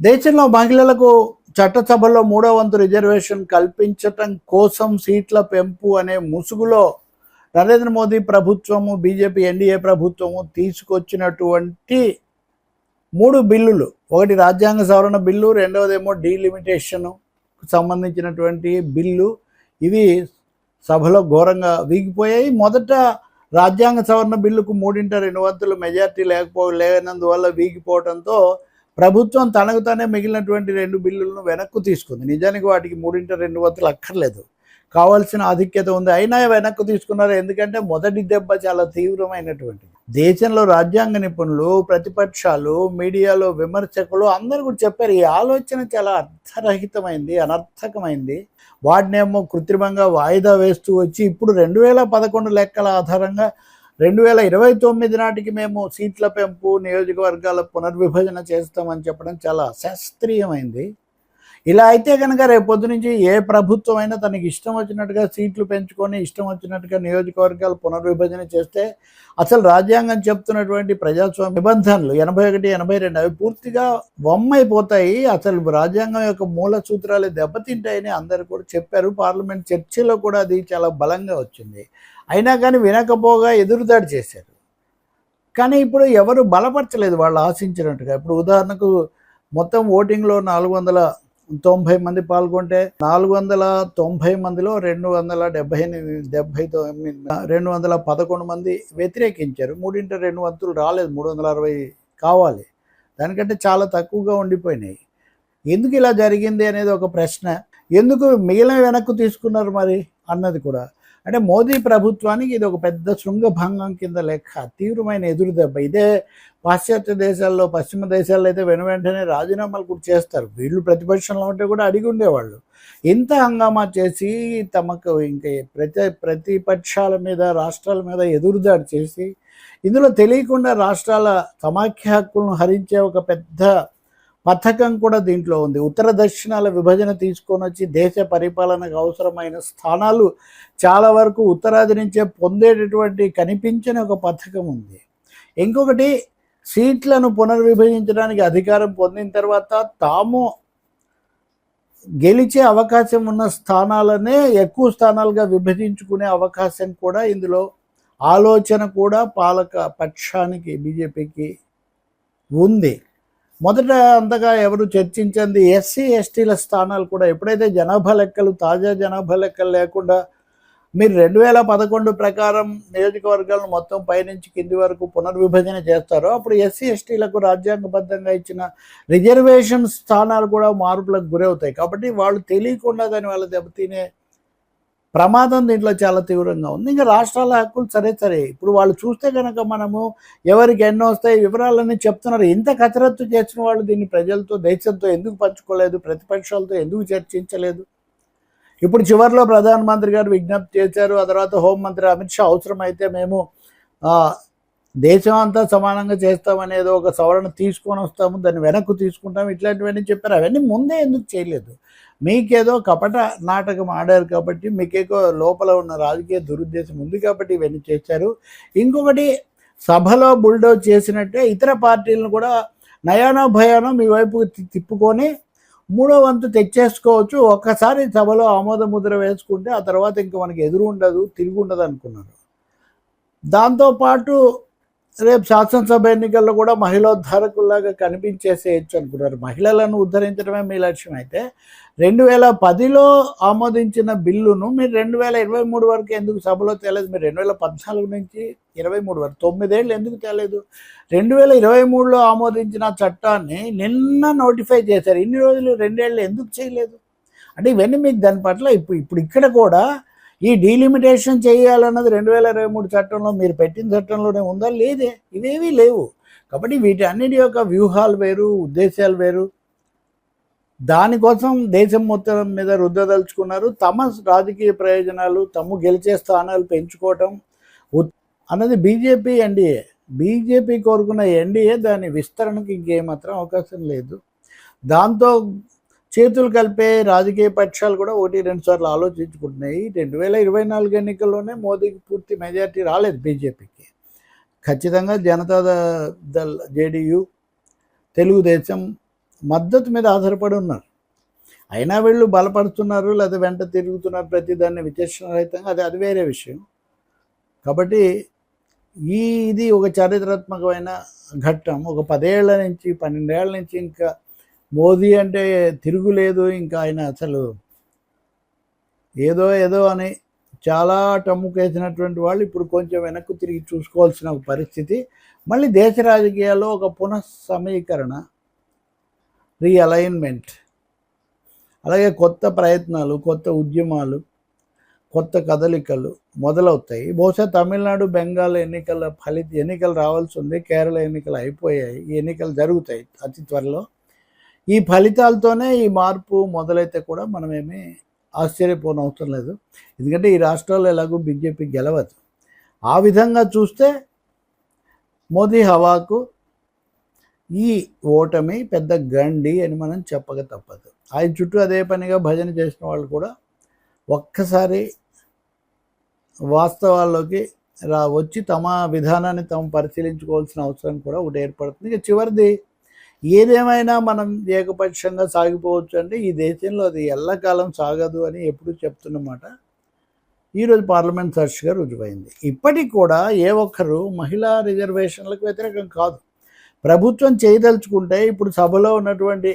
దేశంలో మహిళలకు చట్టసభలో మూడో వంతు రిజర్వేషన్ కల్పించటం కోసం సీట్ల పెంపు అనే ముసుగులో నరేంద్ర మోదీ ప్రభుత్వము బీజేపీ ఎన్డీఏ ప్రభుత్వము తీసుకొచ్చినటువంటి 3 బిల్లులు, ఒకటి రాజ్యాంగ సవరణ బిల్లు, రెండవదేమో డీలిమిటేషన్కు సంబంధించినటువంటి బిల్లు. ఇవి సభలో ఘోరంగా వీగిపోయాయి. మొదట రాజ్యాంగ సవరణ బిల్లుకు 3/2 వంతుల మెజార్టీ లేనందువల్ల వీగిపోవడంతో ప్రభుత్వం తనకు తానే మిగిలినటువంటి 2 బిల్లులను వెనక్కు తీసుకుంది. నిజానికి వాటికి 3/2 వంతులు అక్కర్లేదు, కావాల్సిన ఆధిక్యత ఉంది, అయినా వెనక్కు తీసుకున్నారు. ఎందుకంటే మొదటి దెబ్బ చాలా తీవ్రమైనటువంటిది. దేశంలో రాజ్యాంగ నిపుణులు, ప్రతిపక్షాలు, మీడియాలో విమర్శకులు అందరూ కూడా చెప్పారు, ఈ ఆలోచన చాలా అర్థరహితమైంది, అనర్థకమైంది. వాటినేమో కృత్రిమంగా వాయిదా వేస్తూ వచ్చి ఇప్పుడు 2011 లెక్కల ఆధారంగా 2029 నాటికి మేము సీట్ల పెంపు, నియోజకవర్గాల పునర్విభజన చేస్తామని చెప్పడం చాలా అశాస్త్రీయమైంది. ఇలా అయితే కనుక రేపొద్దు నుంచి ఏ ప్రభుత్వం అయినా తనకి ఇష్టం వచ్చినట్టుగా సీట్లు పెంచుకొని ఇష్టం వచ్చినట్టుగా నియోజకవర్గాల పునర్విభజన చేస్తే అసలు రాజ్యాంగం చెప్తున్నటువంటి ప్రజాస్వామ్య నిబంధనలు 81, 82 అవి పూర్తిగా వమ్మైపోతాయి. అసలు రాజ్యాంగం యొక్క మూల సూత్రాలు దెబ్బతింటాయని అందరూ కూడా చెప్పారు. పార్లమెంట్ చర్చలో కూడా అది చాలా బలంగా వచ్చింది. అయినా కానీ వినకపోగా ఎదురుదాడి చేశారు. కానీ ఇప్పుడు ఎవరు బలపరచలేదు వాళ్ళు ఆశించినట్టుగా. ఇప్పుడు ఉదాహరణకు మొత్తం ఓటింగ్లో 490 మంది పాల్గొంటే 490 మందిలో 211 మంది వ్యతిరేకించారు. 3/2 వంతులు రాలేదు, 360 కావాలి. దానికంటే చాలా తక్కువగా ఉండిపోయినాయి. ఎందుకు ఇలా జరిగింది అనేది ఒక ప్రశ్న. ఎందుకు మిగిలిన వెనక్కు తీసుకున్నారు మరి అన్నది కూడా. అంటే మోదీ ప్రభుత్వానికి ఇది ఒక పెద్ద శృంగభంగం కింద లెక్క, తీవ్రమైన ఎదురు దెబ్బ. ఇదే పాశ్చాత్య దేశాల్లో, పశ్చిమ దేశాల్లో అయితే వెంటనే రాజీనామాలు కూడా చేస్తారు. వీళ్ళు ప్రతిపక్షంలో ఉంటే కూడా అడిగి ఉండేవాళ్ళు. ఇంత హంగామా చేసి తమకు ఇంకా ప్రతిపక్షాల మీద, రాష్ట్రాల మీద ఎదురుదాడి చేసి ఇందులో తెలియకుండా రాష్ట్రాల సమాఖ్య హక్కులను హరించే ఒక పెద్ద పథకం కూడా దీంట్లో ఉంది. ఉత్తర దక్షిణాల విభజన తీసుకొని వచ్చి దేశ పరిపాలనకు అవసరమైన స్థానాలు చాలా వరకు ఉత్తరాది నుంచే పొందేటటువంటి కనిపించని ఒక పథకం ఉంది. ఇంకొకటి, సీట్లను పునర్విభజించడానికి అధికారం పొందిన తర్వాత తాము గెలిచే అవకాశం ఉన్న స్థానాలనే ఎక్కువ స్థానాలుగా విభజించుకునే అవకాశం కూడా ఇందులో ఆలోచన కూడా పాలక పక్షానికి, బీజేపీకి ఉంది. మొదట అంతగా ఎవరు చర్చించింది ఎస్సీ ఎస్టీల స్థానాలు కూడా. ఎప్పుడైతే జనాభా లెక్కలు, తాజా జనాభా లెక్కలు లేకుండా మీరు 2011 ప్రకారం నియోజకవర్గాలను మొత్తం పైనుంచి కింది వరకు పునర్విభజన చేస్తారో అప్పుడు ఎస్సీ ఎస్టీలకు రాజ్యాంగబద్ధంగా ఇచ్చిన రిజర్వేషన్ స్థానాలు కూడా మార్పులకు గురవుతాయి. కాబట్టి వాళ్ళు తెలియకుండా దాని వల్ల దెబ్బతినే ప్రమాదం దీంట్లో చాలా తీవ్రంగా ఉంది. ఇంకా రాష్ట్రాల హక్కులు సరే ఇప్పుడు వాళ్ళు చూస్తే కనుక మనము ఎవరికి ఎన్నో వస్తాయి వివరాలన్నీ చెప్తున్నారు. ఇంత కసరత్తు చేసిన వాళ్ళు దీన్ని ప్రజలతో, దేశంతో ఎందుకు పంచుకోలేదు? ప్రతిపక్షాలతో ఎందుకు చర్చించలేదు? ఇప్పుడు చివరిలో ప్రధానమంత్రి గారు విజ్ఞప్తి చేశారు. ఆ తర్వాత హోంమంత్రి అమిత్ షా అవసరమైతే మేము దేశం అంతా సమానంగా చేస్తామనేది ఒక సవరణ తీసుకొని వస్తాము, దాన్ని వెనక్కు తీసుకుంటాము, ఇట్లాంటివన్నీ చెప్పారు. అవన్నీ ముందే ఎందుకు చేయలేదు? మీకేదో కపట నాటకం ఆడారు కాబట్టి, మీకేదో లోపల ఉన్న రాజకీయ దురుద్దేశం ఉంది కాబట్టి ఇవన్నీ చేశారు. ఇంకొకటి, సభలో బుల్డోజ్ చేసినట్టే ఇతర పార్టీలను కూడా నయానో భయానో మీ వైపు తిప్పుకొని మూడో వంతు తెచ్చేసుకోవచ్చు. ఒక్కసారి సభలో ఆమోద ముద్ర వేసుకుంటే ఆ తర్వాత ఇంకా మనకి ఎదురు ఉండదు, తిరిగి ఉండదు అనుకున్నారు. దాంతోపాటు రేపు శాసనసభ ఎన్నికల్లో కూడా మహిళోద్ధారకుల్లాగా కనిపించేసేయచ్చు అనుకున్నారు. మహిళలను ఉద్ధరించడమే మీ లక్ష్యం అయితే 2010లో ఆమోదించిన బిల్లును మీరు 2023 వరకు ఎందుకు సభలో తేలేదు? మీరు 2014 నుంచి 23 వరకు 9 ఏళ్ళు ఎందుకు తేలేదు? 2023లో ఆమోదించిన చట్టాన్ని నిన్న నోటిఫై చేశారు. ఇన్ని రోజులు 2 ఏళ్ళు ఎందుకు చేయలేదు? అంటే ఇవన్నీ మీకు దాని పట్ల ఇప్పుడు ఇక్కడ కూడా ఈ డీలిమిటేషన్ చేయాలన్నది 2023 చట్టంలో, మీరు పెట్టిన చట్టంలోనే ఉందా? లేదే, ఇవేవీ లేవు. కాబట్టి వీటి అన్నిటి యొక్క వ్యూహాలు వేరు, ఉద్దేశాలు వేరు. దానికోసం దేశం మొత్తం మీద రుద్దదలుచుకున్నారు. తమ రాజకీయ ప్రయోజనాలు, తమ గెలిచే స్థానాలు పెంచుకోవటం అన్నది బీజేపీ, ఎన్డీఏ. బీజేపీ కోరుకున్న ఎన్డీఏ దాని విస్తరణకు ఇంకేమాత్రం అవకాశం లేదు. దాంతో చేతులు కలిపే రాజకీయ పక్షాలు కూడా 1-2 సార్లు ఆలోచించుకుంటున్నాయి. 2024 ఎన్నికల్లోనే మోదీకి పూర్తి మెజార్టీ రాలేదు బీజేపీకి. ఖచ్చితంగా జనతాదళ్, జేడీయూ, తెలుగుదేశం, మద్దతు మీద ఆధారపడి ఉన్నారు. అయినా వీళ్ళు బలపడుతున్నారు లేదా వెంట తిరుగుతున్నారు ప్రతిదాన్ని విచక్షణ రహితంగా, అది వేరే విషయం. కాబట్టి ఇది ఒక చారిత్రాత్మకమైన ఘట్టం. ఒక 10 ఏళ్ల నుంచి 12 ఏళ్ల నుంచి ఇంకా మోదీ అంటే తిరుగులేదు. ఇంకా ఆయన అసలు ఏదో అని చాలా టమ్ముకేసినటువంటి వాళ్ళు ఇప్పుడు కొంచెం వెనక్కు తిరిగి చూసుకోవాల్సిన ఒక పరిస్థితి. మళ్ళీ దేశ రాజకీయాల్లో ఒక పునఃసమీకరణ, రీఅలైన్మెంట్, అలాగే కొత్త ప్రయత్నాలు, కొత్త ఉద్యమాలు, కొత్త కదలికలు మొదలవుతాయి. బహుశా తమిళనాడు, బెంగాల్ ఎన్నికలు రావాల్సి ఉంది. కేరళ ఎన్నికలు అయిపోయాయి. ఈ ఎన్నికలు జరుగుతాయి అతి త్వరలో. ఈ ఫలితాలతోనే ఈ మార్పు మొదలైతే కూడా మనమేమీ ఆశ్చర్యపోనవసరం లేదు. ఎందుకంటే ఈ రాష్ట్రాల్లో ఎలాగో బీజేపీ గెలవదు. ఆ విధంగా చూస్తే మోదీ హవాకు ఈ ఓటమి పెద్ద గండి అని మనం చెప్పక తప్పదు. ఆయన చుట్టూ అదే పనిగా భజన చేసిన వాళ్ళు కూడా ఒక్కసారి వాస్తవాల్లోకి వచ్చి తమ విధానాన్ని తాము పరిశీలించుకోవాల్సిన అవసరం కూడా ఒకటి ఏర్పడుతుంది. ఇక చివరిది, ఏదేమైనా మనం ఏకపక్షంగా సాగిపోవచ్చు అంటే ఈ దేశంలో అది ఎల్లకాలం సాగదు అని ఎప్పుడూ చెప్తున్నమాట ఈరోజు పార్లమెంట్ సాక్షిగా రుజువైంది. ఇప్పటికి కూడా ఏ ఒక్కరు మహిళా రిజర్వేషన్లకు వ్యతిరేకం కాదు. ప్రభుత్వం చేయదలుచుకుంటే ఇప్పుడు సభలో ఉన్నటువంటి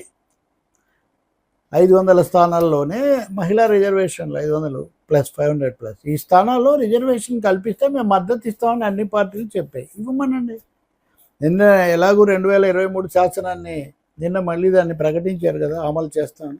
500 స్థానాల్లోనే మహిళా రిజర్వేషన్లు 500 + 500+, ఈ స్థానాల్లో రిజర్వేషన్ కల్పిస్తే మేము మద్దతు ఇస్తామని అన్ని పార్టీలు చెప్పాయి. ఇవ్వమనండి. నిన్న ఎలాగూ 2023 శాసనాన్ని నిన్న మళ్ళీ దాన్ని ప్రకటించారు కదా, అమలు చేస్తామని.